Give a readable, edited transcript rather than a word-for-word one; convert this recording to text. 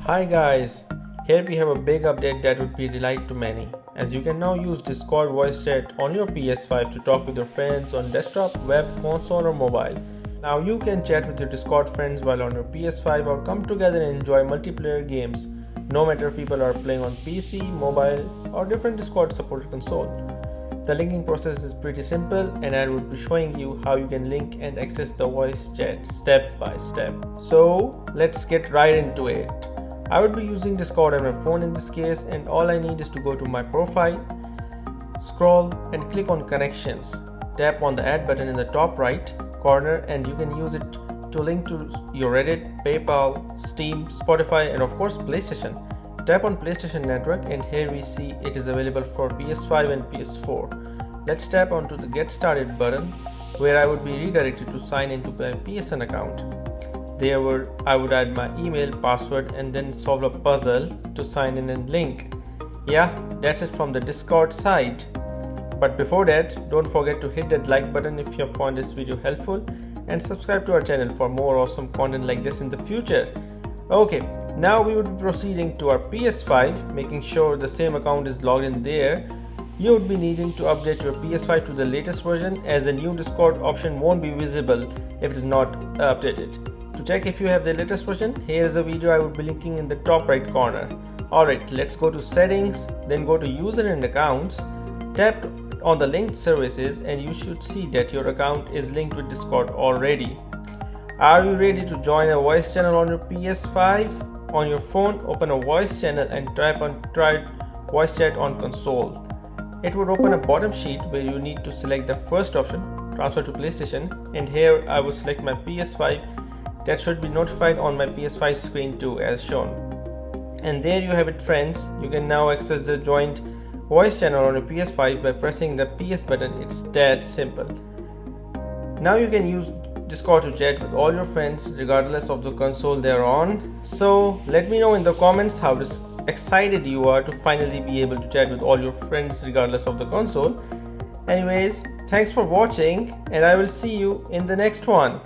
Hi guys, here we have a big update that would be delight to many, as you can now use Discord voice chat on your PS5 to talk with your friends on desktop, web, console or mobile. Now you can chat with your Discord friends while on your PS5 or come together and enjoy multiplayer games, no matter if people are playing on PC, mobile or different Discord supported console. The linking process is pretty simple and I will be showing you how you can link and access the voice chat step by step. So let's get right into it. I would be using Discord on my phone in this case, and all I need is to go to my profile, scroll and click on connections. Tap on the add button in the top right corner and you can use it to link to your Reddit, PayPal, Steam, Spotify and of course PlayStation. Tap on PlayStation Network and here we see it is available for PS5 and PS4. Let's tap onto the Get Started button where I would be redirected to sign into my PSN account. There I would add my email, password and then solve a puzzle to sign in and link. Yeah, that's it from the Discord side. But before that, don't forget to hit that like button if you have found this video helpful and subscribe to our channel for more awesome content like this in the future. Okay, now we would be proceeding to our PS5, making sure the same account is logged in there. You would be needing to update your PS5 to the latest version, as the new Discord option won't be visible if it is not updated. To check if you have the latest version, here is a video I would be linking in the top right corner. Alright, let's go to settings, then go to user and accounts, tap on the linked services and you should see that your account is linked with Discord already. Are you ready to join a voice channel on your PS5? On your phone, open a voice channel and tap on try voice chat on console. It would open a bottom sheet where you need to select the first option, transfer to PlayStation, and here I will select my PS5. That should be notified on my PS5 screen too, as shown. And there you have it friends, you can now access the joined voice channel on your PS5 by pressing the PS button. It's that simple. Now you can use Discord to chat with all your friends regardless of the console they're on. So let me know in the comments how excited you are to finally be able to chat with all your friends regardless of the console. Anyways, thanks for watching and I will see you in the next one.